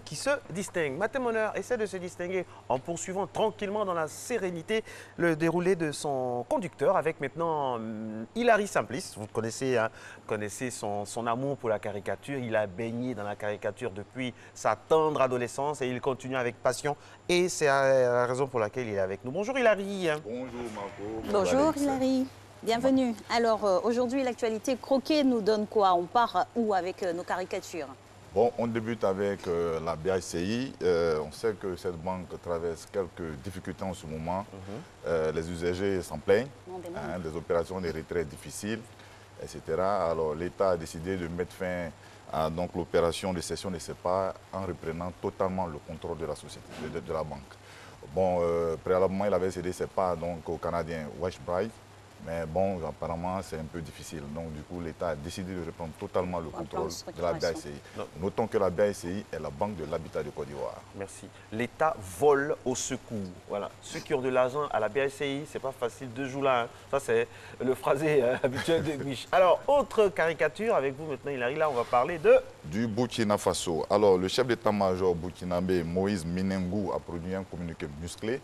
Qui se distingue. Mathé Moneur essaie de se distinguer en poursuivant tranquillement dans la sérénité le déroulé de son conducteur avec maintenant Hilary Simplice. Vous connaissez, connaissez son amour pour la caricature. Il a baigné dans la caricature depuis sa tendre adolescence et il continue avec passion. Et c'est la raison pour laquelle il est avec nous. Bonjour Hilary. Bonjour Marco. Bonjour Hilary. Bienvenue. Alors aujourd'hui l'actualité croquée nous donne quoi? On part où avec nos caricatures? Bon, on débute avec la BACI. On sait que cette banque traverse quelques difficultés en ce moment. Les usagers s'en plaignent, des opérations de retrait difficiles, etc. Alors l'État a décidé de mettre fin à l'opération de cession de SEPA en reprenant totalement le contrôle de la société, de la banque. Bon, préalablement, il avait cédé SEPA au Canadien Washbright. Mais bon, apparemment, c'est un peu difficile. Donc, du coup, l'État a décidé de reprendre totalement le contrôle de la BACI. Notons que la BACI est la Banque de l'Habitat de Côte d'Ivoire. Merci. L'État vole au secours. Voilà. Ceux qui ont de l'argent à la BACI, c'est pas facile de jouer là. Hein. Ça, c'est le phrasé habituel de Mich. Alors, autre caricature avec vous maintenant, Hilary. Là, on va parler du Burkina Faso. Alors, le chef d'état-major burkinabé, Moïse Minengou, a produit un communiqué musclé.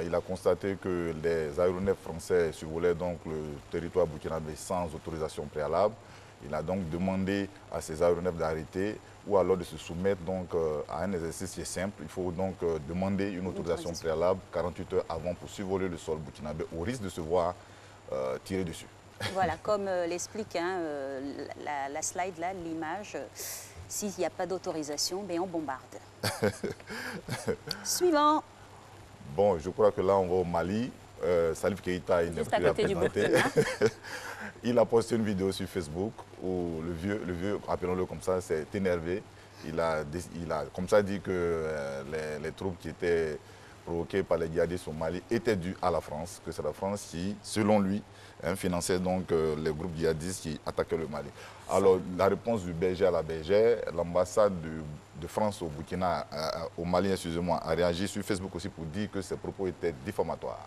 Il a constaté que les aéronefs français survolaient donc le territoire burkinabé sans autorisation préalable. Il a donc demandé à ces aéronefs d'arrêter ou alors de se soumettre donc à un exercice qui est simple. Il faut donc demander une autorisation préalable 48 heures avant pour survoler le sol burkinabé au risque de se voir tirer dessus. Voilà, comme l'explique la slide là, l'image, s'il n'y a pas d'autorisation, on bombarde. Suivant. Bon, je crois que là, on va au Mali. Salif Keïta, il n'est plus à présenter. Il a posté une vidéo sur Facebook où le vieux, appelons-le comme ça, s'est énervé. Il a comme ça dit que les troupes qui étaient provoquées par les djihadistes au Mali étaient dues à la France, que c'est la France qui, selon lui, finançait donc les groupes djihadistes qui attaquaient le Mali. Alors, la réponse du BG à la BG, l'ambassade de France au Burkina, au Mali, excusez-moi, a réagi sur Facebook aussi pour dire que ses propos étaient diffamatoires.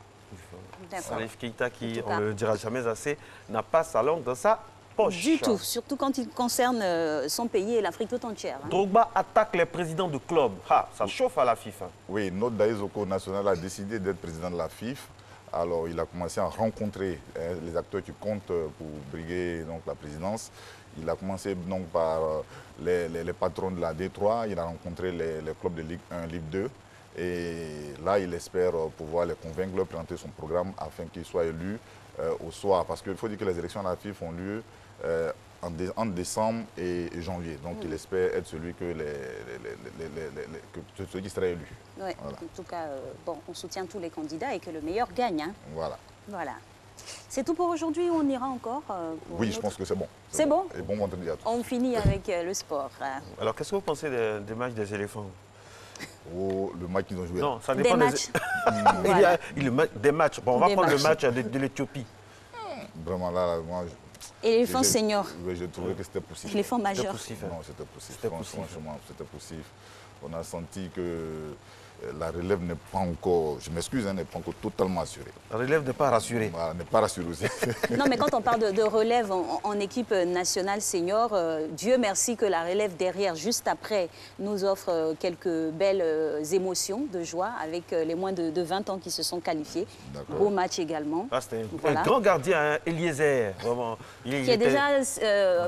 Salif Keïta, qui, on ne le dira jamais assez, n'a pas sa langue dans sa poche. Du tout, surtout quand il concerne son pays et l'Afrique tout entière. Hein. Drogba attaque les présidents de club. Ah, ça chauffe à la FIFA. Oui, notre Daïsoko national a décidé d'être président de la FIFA. Alors, il a commencé à rencontrer les acteurs qui comptent pour briguer donc, la présidence. Il a commencé donc, par les patrons de la D3. Il a rencontré les clubs de Ligue 1, Ligue 2. Et là, il espère pouvoir les convaincre, leur présenter son programme afin qu'il soit élu au soir. Parce qu'il faut dire que les élections à la FIFA ont lieu en décembre et janvier. Donc, il espère être celui celui qui sera élu. Oui, voilà. En tout cas, bon, on soutient tous les candidats et que le meilleur gagne. Hein. Voilà. Voilà. C'est tout pour aujourd'hui ou on ira encore Oui, je pense que c'est bon. C'est bon. Et bon vendredi à tous. On finit avec le sport. Alors, qu'est-ce que vous pensez des matchs des éléphants? Oh, le match qu'ils ont joué. Non, ça dépend des matchs. Voilà. Des matchs. Bon, on va prendre le match de l'Éthiopie. Vraiment, là, moi... Éléphant senior. Oui, j'ai trouvé que c'était poussif. Éléphant majeur. Non, c'était poussif. Franchement, c'était poussif. On a senti que la relève n'est pas encore, je m'excuse, n'est pas encore totalement assurée. La relève n'est pas rassurée. Voilà, n'est pas rassurée aussi. Non, mais quand on parle de relève en équipe nationale senior, Dieu merci que la relève derrière, juste après, nous offre quelques belles émotions de joie avec les moins de 20 ans qui se sont qualifiés. Beau match également. Ah, c'était un grand gardien, hein, Eliezer. Vraiment. Qui est déjà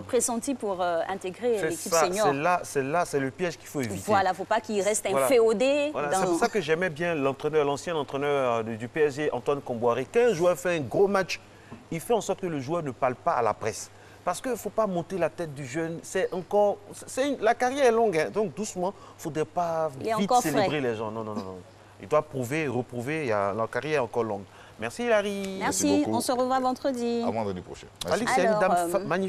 pressenti pour intégrer l'équipe senior. C'est le piège qu'il faut éviter. Voilà, il ne faut pas qu'il reste inféodé. Voilà, c'est pour ça que j'aimais bien l'ancien entraîneur du PSG, Antoine Comboiré. Quand un joueur fait un gros match, il fait en sorte que le joueur ne parle pas à la presse. Parce qu'il ne faut pas monter la tête du jeune. La carrière est longue, hein, donc doucement, il ne faudrait pas vite célébrer les gens. Non. Il doit prouver, reprouver, la carrière est encore longue. Merci Hilary. Merci, on se revoit vendredi. À vendredi prochain. Alix, c'est une dame magnifique.